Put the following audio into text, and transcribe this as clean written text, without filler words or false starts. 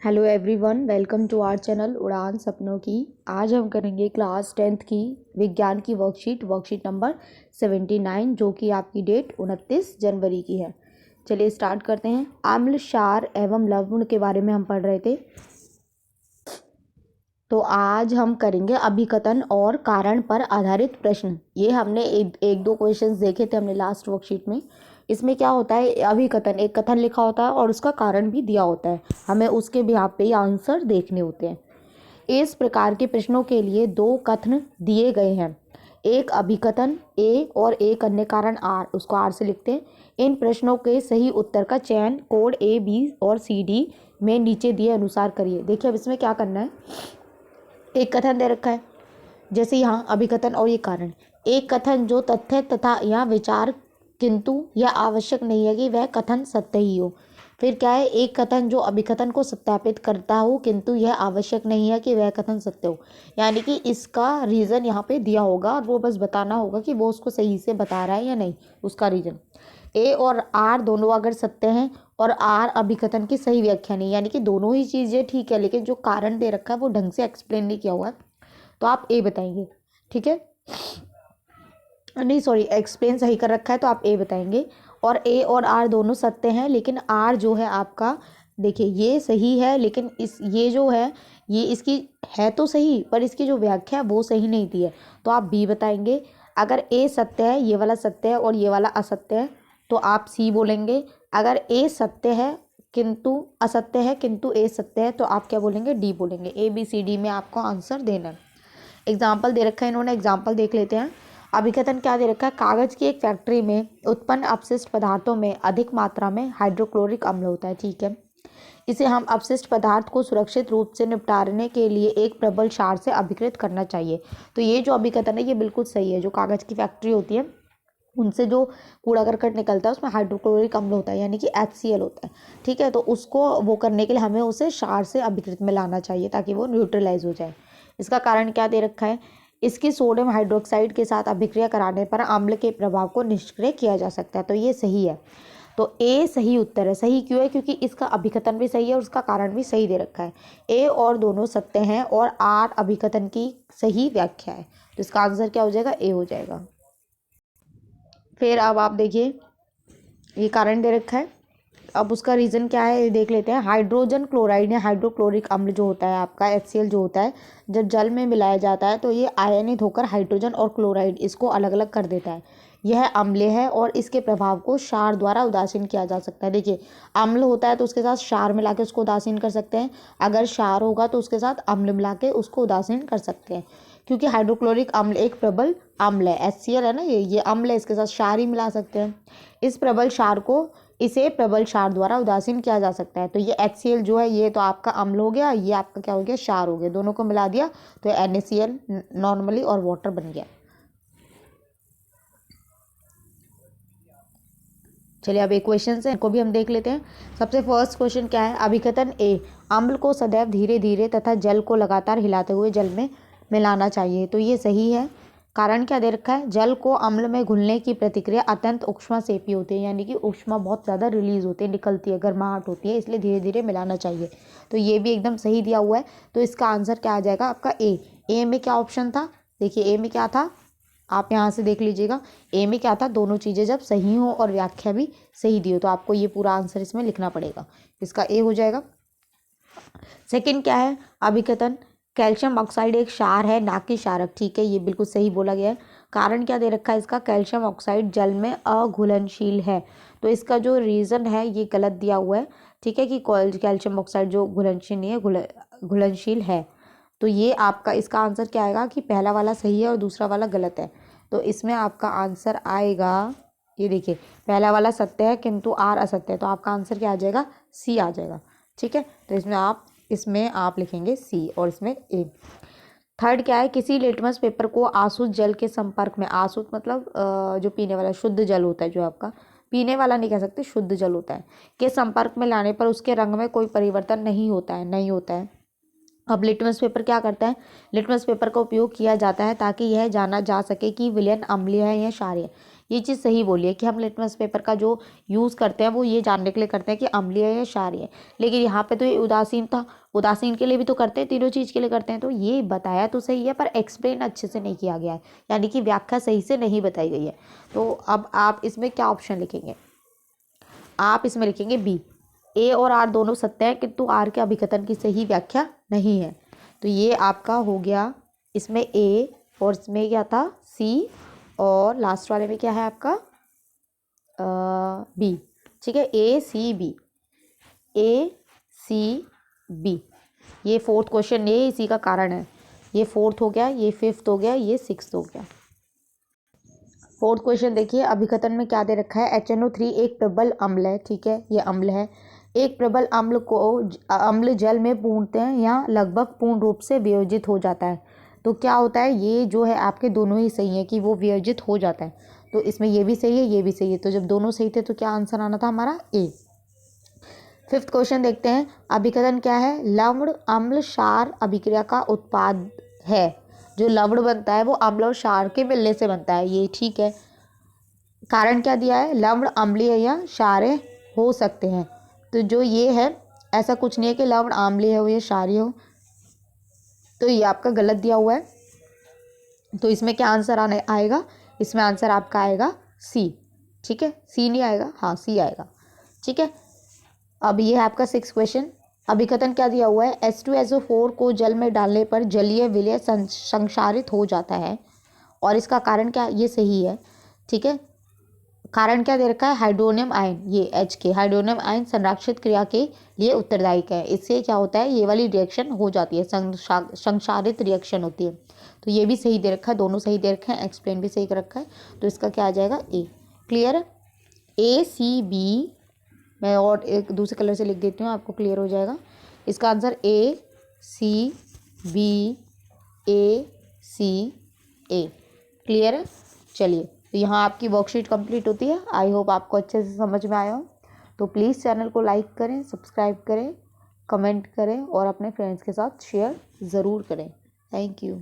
Hello everyone, welcome to our channel उड़ान सपनों की। आज हम करेंगे क्लास 10th की विज्ञान की वर्कशीट नंबर 79, जो कि आपकी डेट 29 जनवरी की है। चलिए स्टार्ट करते हैं। अम्ल, क्षार एवं लवण के बारे में हम पढ़ रहे थे। तो आज हम करेंगे अभिकथन और कारण पर आधारित प्रश्न। ये हमने एक दो क्वेश्चंस देखे थे हमने लास्ट वर्कशीट में। इसमें क्या होता है, अभिकथन एक कथन लिखा होता है और उसका कारण भी दिया होता है, हमें उसके बिहाफ पे ही आंसर देखने होते हैं। इस प्रकार के प्रश्नों के लिए दो कथन दिए गए हैं, एक अभिकथन ए और एक अन्य कारण आर, उसको आर से लिखते हैं। इन प्रश्नों के सही उत्तर का चयन कोड ए, बी और सी, डी में नीचे दिए अनुसार करिए। देखिए अब इसमें क्या करना है, एक कथन दे रखा है, जैसे यहाँ अभिकथन और ये कारण। एक कथन जो तथ्य तथा या विचार, किंतु यह आवश्यक नहीं है कि वह कथन सत्य ही हो। फिर क्या है, एक कथन जो अभिकथन को सत्यापित करता हो, किंतु यह आवश्यक नहीं है कि वह कथन सत्य हो। यानी कि इसका रीज़न यहाँ पे दिया होगा और वो बस बताना होगा कि वो उसको सही से बता रहा है या नहीं, उसका रीज़न। ए और आर दोनों अगर सत्य हैं और आर अभिकथन की सही व्याख्या नहीं, यानी कि दोनों ही चीज़ें ठीक है, लेकिन जो कारण दे रखा है वो ढंग से एक्सप्लेन नहीं किया हुआ है, तो आप ए बताएंगे। ठीक है, नहीं सॉरी, एक्सप्लेन सही कर रखा है तो आप ए बताएंगे। और ए और आर दोनों सत्य हैं, लेकिन आर जो है आपका, देखिए ये सही है, लेकिन ये जो है ये इसकी है तो सही, पर इसकी जो व्याख्या है वो सही नहीं दी है, तो आप बी बताएंगे। अगर ए सत्य है, ये वाला सत्य है और ये वाला असत्य है, तो आप सी बोलेंगे। अगर ए सत्य है किंतु असत्य है, किंतु ए सत्य है, तो आप क्या बोलेंगे, डी बोलेंगे। ए बी सी डी में आपको आंसर देना है। एग्जाम्पल दे रखा है इन्होंने, एग्जाम्पल देख लेते हैं। अभिकथन क्या दे रखा है, कागज की एक फैक्ट्री में उत्पन्न अपशिष्ट पदार्थों में अधिक मात्रा में हाइड्रोक्लोरिक अम्ल होता है। ठीक है, इसे हम अपशिष्ट पदार्थ को सुरक्षित रूप से निपटाने के लिए एक प्रबल क्षार से अभिकृत करना चाहिए। तो ये जो अभिकथन है ये बिल्कुल सही है। जो कागज की फैक्ट्री होती है उनसे जो कूड़ा करकट निकलता है उसमें हाइड्रोक्लोरिक अम्ल होता है, यानी कि HCl होता है। ठीक है, तो उसको वो करने के लिए हमें उसे क्षार से अभिकृत में लाना चाहिए ताकि वो न्यूट्रलाइज हो जाए। इसका कारण क्या दे रखा है, इसकी सोडियम हाइड्रोक्साइड के साथ अभिक्रिया कराने पर अम्ल के प्रभाव को निष्क्रिय किया जा सकता है। तो ये सही है, तो ए सही उत्तर है। सही क्यों है, क्योंकि इसका अभिकथन भी सही है और उसका कारण भी सही दे रखा है। ए और दोनों सत्य हैं और आर अभिकथन की सही व्याख्या है, तो इसका आंसर क्या हो जाएगा, ए हो जाएगा। फिर अब आप देखिए, ये कारण दे रखा है, अब उसका रीज़न क्या है ये देख लेते हैं। हाइड्रोजन क्लोराइड या हाइड्रोक्लोरिक अम्ल जो होता है आपका HCl जो होता है, जब जल में मिलाया जाता है तो ये आयनित होकर हाइड्रोजन और क्लोराइड इसको अलग अलग कर देता है। यह अम्लीय है और इसके प्रभाव को क्षार द्वारा उदासीन किया जा सकता है। देखिए अम्ल होता है तो उसके साथ क्षार मिला के उसको उदासीन कर सकते हैं, अगर क्षार होगा तो उसके साथ अम्ल मिला के उसको उदासीन कर सकते हैं। क्योंकि हाइड्रोक्लोरिक अम्ल एक प्रबल अम्ल है, HCl है ना, ये अम्ल है, इसके साथ क्षार ही मिला सकते हैं। इस प्रबल क्षार को इसे प्रबल क्षार द्वारा उदासीन किया जा सकता है। तो ये HCl जो है ये तो आपका अम्ल हो गया, ये आपका क्या हो गया, क्षार हो गया। दोनों को मिला दिया तो NaCl नॉर्मली और वाटर बन गया। चलिए अब एक क्वेश्चन है, इनको भी हम देख लेते हैं। सबसे फर्स्ट क्वेश्चन क्या है, अभिकथन ए, अम्ल को सदैव धीरे धीरे तथा जल को लगातार हिलाते हुए जल में मिलाना चाहिए। तो ये सही है। कारण क्या दे रखा है, जल को अम्ल में घुलने की प्रतिक्रिया अत्यंत ऊष्मासेपी होती है, यानी कि ऊष्मा बहुत ज़्यादा रिलीज होती है, निकलती है, गर्माहट होती है, इसलिए धीरे धीरे मिलाना चाहिए। तो ये भी एकदम सही दिया हुआ है। तो इसका आंसर क्या आ जाएगा आपका, ए में क्या ऑप्शन था, देखिए ए में क्या था, आप यहाँ से देख लीजिएगा। ए में क्या था, दोनों चीज़ें जब सही हो और व्याख्या भी सही दी हो, तो आपको ये पूरा आंसर इसमें लिखना पड़ेगा, इसका ए हो जाएगा। सेकंड क्या है, अभिकथन कैल्शियम ऑक्साइड एक क्षार है ना कि क्षारक। ठीक है, ये बिल्कुल सही बोला गया है। कारण क्या दे रखा है इसका, कैल्शियम ऑक्साइड जल में अघुलनशील है। तो इसका जो रीज़न है ये गलत दिया हुआ है। ठीक है, कि कैल्शियम ऑक्साइड जो घुलनशील नहीं है, घुलनशील है। तो ये आपका इसका आंसर क्या आएगा कि पहला वाला सही है और दूसरा वाला गलत है। तो इसमें आपका आंसर आएगा, ये देखिए पहला वाला सत्य है किंतु आर असत्य है, तो आपका आंसर क्या आ जाएगा, सी आ जाएगा। ठीक है, तो इसमें आप लिखेंगे सी और इसमें ए। थर्ड क्या है, किसी लिटमस पेपर को आसुत जल के संपर्क में, आसुत मतलब जो पीने वाला शुद्ध जल होता है, जो आपका पीने वाला नहीं कह सकते, शुद्ध जल होता है, के संपर्क में लाने पर उसके रंग में कोई परिवर्तन नहीं होता है। अब लिटमस पेपर क्या करता है, लिटमस पेपर का उपयोग किया जाता है ताकि यह जाना जा सके कि विलयन अम्लीय है या क्षारीय। ये चीज़ सही बोली है कि हम लिटमस पेपर का जो यूज़ करते हैं वो ये जानने के लिए करते हैं कि अम्लीय है या क्षारीय है। लेकिन यहाँ पे तो ये उदासीन था, उदासीन के लिए भी तो करते हैं, तीनों चीज़ के लिए करते हैं। तो ये बताया तो सही है पर एक्सप्लेन अच्छे से नहीं किया गया है, यानी कि व्याख्या सही से नहीं बताई गई है। तो अब आप इसमें क्या ऑप्शन लिखेंगे? आप इसमें लिखेंगे बी, ए और आर दोनों सत्य है किंतु आर के अभिकथन की सही व्याख्या नहीं है। तो ये आपका हो गया इसमें ए, और इसमें क्या था सी, और लास्ट वाले में क्या है आपका बी। ठीक है, ए C B, A C B. ये फोर्थ क्वेश्चन, ये इसी का कारण है। ये फोर्थ हो गया, ये फिफ्थ हो गया, ये सिक्स्थ हो गया। फोर्थ क्वेश्चन देखिए, अभिकथन में क्या दे रखा है? HNO3 एक प्रबल अम्ल है। ठीक है, ये अम्ल है। एक प्रबल अम्ल जल में पूर्णतः या लगभग पूर्ण रूप से वियोजित हो जाता है। तो क्या होता है, ये जो है आपके दोनों ही सही है कि वो वियोजित हो जाता है। तो इसमें ये भी सही है, ये भी सही है। तो जब दोनों सही थे तो क्या आंसर आना था हमारा? ए। फिफ्थ क्वेश्चन देखते हैं, अभिकथन क्या है? लवण अम्ल क्षार अभिक्रिया का उत्पाद है। जो लवण बनता है वो अम्ल और क्षार के मिलने से बनता है, ये ठीक है। कारण क्या दिया है? लवण अम्लीय या क्षारीय हो सकते हैं। तो जो ये है, ऐसा कुछ नहीं है कि लवण अम्लीय हो या क्षारीय हो, तो ये आपका गलत दिया हुआ है। तो इसमें क्या आंसर आएगा? इसमें आंसर आपका आएगा सी। ठीक है, सी नहीं आएगा, हाँ सी आएगा। ठीक है, अब ये है आपका सिक्स क्वेश्चन। अभिकथन क्या दिया हुआ है? H2SO4 को जल में डालने पर जलीय विलय संक्षारित हो जाता है, और इसका कारण क्या? ये सही है। ठीक है, कारण क्या दे रखा है? हाइड्रोनियम आयन, ये H के हाइड्रोनियम आयन संरक्षित क्रिया के लिए उत्तरदायी है। इससे क्या होता है? ये वाली रिएक्शन हो जाती है, संक्षारित रिएक्शन होती है। तो ये भी सही दे रखा है, दोनों सही दे रखे हैं, एक्सप्लेन भी सही कर रखा है। तो इसका क्या आ जाएगा? ए। क्लियर? ए सी बी, मैं और एक दूसरे कलर से लिख देती हूँ, आपको क्लियर हो जाएगा। इसका answer A C B, A C A. Clear है? चलिए, तो यहाँ आपकी वर्कशीट कंप्लीट होती है। आई होप आपको अच्छे से समझ में आया हो। तो प्लीज़ चैनल को लाइक करें, सब्सक्राइब करें, कमेंट करें और अपने फ्रेंड्स के साथ शेयर ज़रूर करें। Thank you.